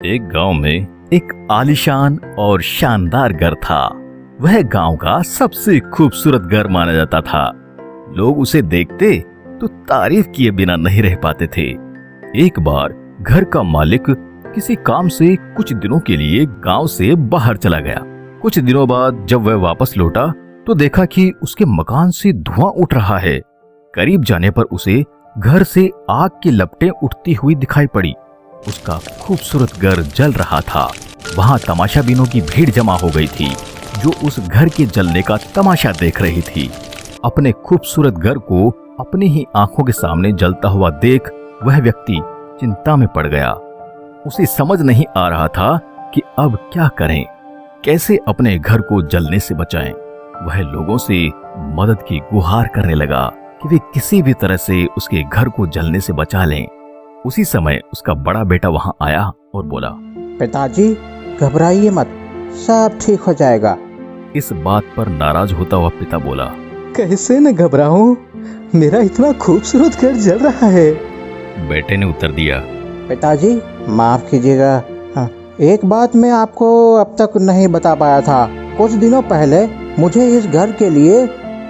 एक गांव में एक आलीशान और शानदार घर था। वह गांव का सबसे खूबसूरत घर माना जाता था। लोग उसे देखते तो तारीफ किए बिना नहीं रह पाते थे। एक बार घर का मालिक किसी काम से कुछ दिनों के लिए गांव से बाहर चला गया। कुछ दिनों बाद जब वह वापस लौटा तो देखा कि उसके मकान से धुआं उठ रहा है। करीब जाने पर उसे घर से आग की लपटें उठती हुई दिखाई पड़ी। उसका खूबसूरत घर जल रहा था। वहां तमाशाबीनों की भीड़ जमा हो गई थी जो उस घर के जलने का तमाशा देख रही थी। अपने खूबसूरत घर को अपनी ही आंखों के सामने जलता हुआ देख वह व्यक्ति चिंता में पड़ गया। उसे समझ नहीं आ रहा था कि अब क्या करें, कैसे अपने घर को जलने से बचाएं। वह लोगों से मदद की गुहार करने लगा कि वे किसी भी तरह से उसके घर को जलने से बचा लें। उसी समय उसका बड़ा बेटा वहां आया और बोला, पिताजी घबराइए मत, सब ठीक हो जाएगा। इस बात पर नाराज होता हुआ पिता बोला, कैसे न घबराऊं, मेरा इतना खूबसूरत घर जल रहा है। बेटे ने उत्तर दिया, पिताजी माफ कीजिएगा, एक बात मैं आपको अब तक नहीं बता पाया था। कुछ दिनों पहले मुझे इस घर के लिए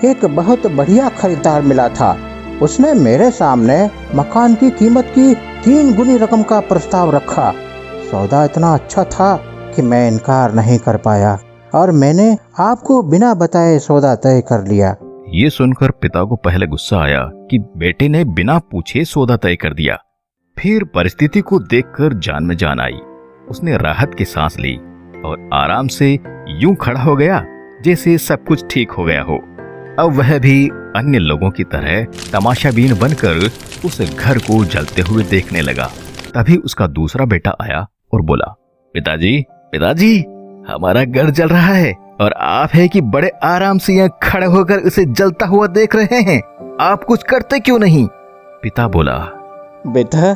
एक बहुत बढ़िया खरीदार मिला था। उसने मेरे सामने मकान की कीमत की 3 गुनी रकम का प्रस्ताव रखा। सौदा इतना अच्छा था कि मैं इनकार नहीं कर पाया और मैंने आपको बिना बताए सौदा तय कर लिया। ये सुनकर पिता को पहले गुस्सा आया कि बेटे ने बिना पूछे सौदा तय कर दिया। फिर परिस्थिति को देखकर जान में जान आई। उसने राहत की सांस ली और आराम से यूं खड़ा हो गया जैसे सब कुछ ठीक हो गया हो। अब वह भी अन्य लोगों की तरह तमाशाबीन बनकर उस घर को जलते हुए देखने लगा। तभी उसका दूसरा बेटा आया और बोला, पिताजी पिताजी हमारा घर जल रहा है और आप है कि बड़े आराम से यहाँ खड़े होकर उसे जलता हुआ देख रहे हैं, आप कुछ करते क्यों नहीं? पिता बोला, बेटा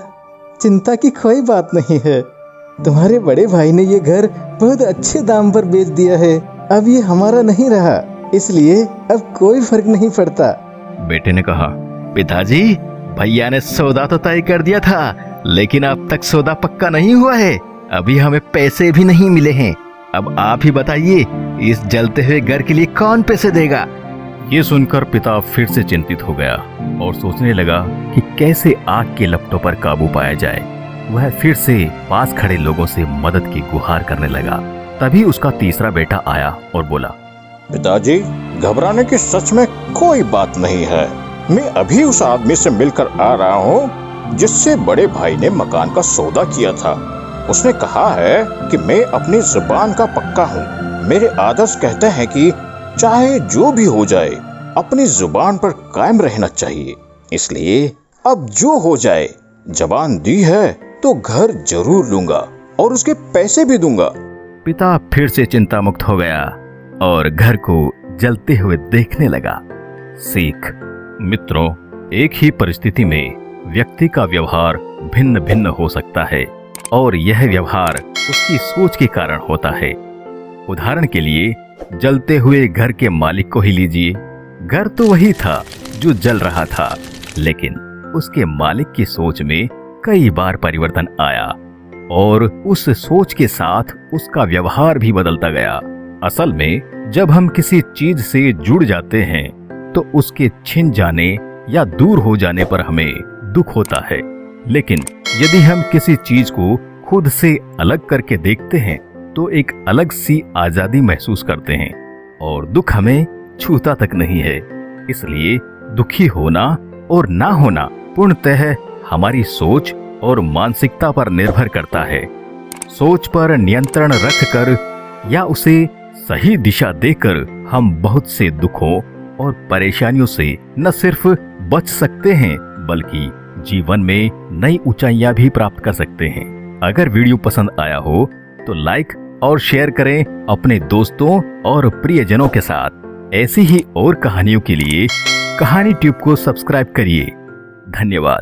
चिंता की कोई बात नहीं है, तुम्हारे बड़े भाई ने ये घर बहुत अच्छे दाम पर बेच दिया है। अब ये हमारा नहीं रहा, इसलिए अब कोई फर्क नहीं पड़ता। बेटे ने कहा, पिताजी भैया ने सौदा तो तय कर दिया था, लेकिन अब तक सौदा पक्का नहीं हुआ है। अभी हमें पैसे भी नहीं मिले हैं। अब आप ही बताइए, इस जलते हुए घर के लिए कौन पैसे देगा? ये सुनकर पिता फिर से चिंतित हो गया और सोचने लगा कि कैसे आग के लपटों पर काबू पाया जाए। वह फिर से पास खड़े लोगों से मदद की गुहार करने लगा। तभी उसका तीसरा बेटा आया और बोला, पिताजी घबराने की सच में कोई बात नहीं है। मैं अभी उस आदमी से मिलकर आ रहा हूँ जिससे बड़े भाई ने मकान का सौदा किया था। उसने कहा है कि मैं अपनी जुबान का पक्का हूँ। मेरे आदर्श कहते हैं कि चाहे जो भी हो जाए अपनी जुबान पर कायम रहना चाहिए। इसलिए अब जो हो जाए, जबान दी है तो घर जरूर लूंगा और उसके पैसे भी दूंगा। पिता फिर से चिंता मुक्त हो गया और घर को जलते हुए देखने लगा। सीख, मित्रों, एक ही परिस्थिति में व्यक्ति का व्यवहार भिन्न भिन्न हो सकता है और यह व्यवहार उसकी सोच के कारण होता है। उदाहरण के लिए जलते हुए घर के मालिक को ही लीजिए। घर तो वही था जो जल रहा था, लेकिन उसके मालिक की सोच में कई बार परिवर्तन आया और उस सोच के साथ उसका व्यवहार भी बदलता गया। असल में जब हम किसी चीज से जुड़ जाते हैं तो उसके छिन जाने या दूर हो जाने पर हमें दुख होता है, लेकिन यदि हम किसी चीज को खुद से अलग करके देखते हैं तो एक अलग सी आजादी महसूस करते हैं और दुख हमें छूता तक नहीं है। इसलिए दुखी होना और ना होना पूर्णतः हमारी सोच और मानसिकता पर निर्भर करता है। सोच पर नियंत्रण रखकर या उसे सही दिशा देकर हम बहुत से दुखों और परेशानियों से न सिर्फ बच सकते हैं बल्कि जीवन में नई ऊंचाइयां भी प्राप्त कर सकते हैं। अगर वीडियो पसंद आया हो तो लाइक और शेयर करें अपने दोस्तों और प्रियजनों के साथ। ऐसी ही और कहानियों के लिए कहानी ट्यूब को सब्सक्राइब करिए। धन्यवाद।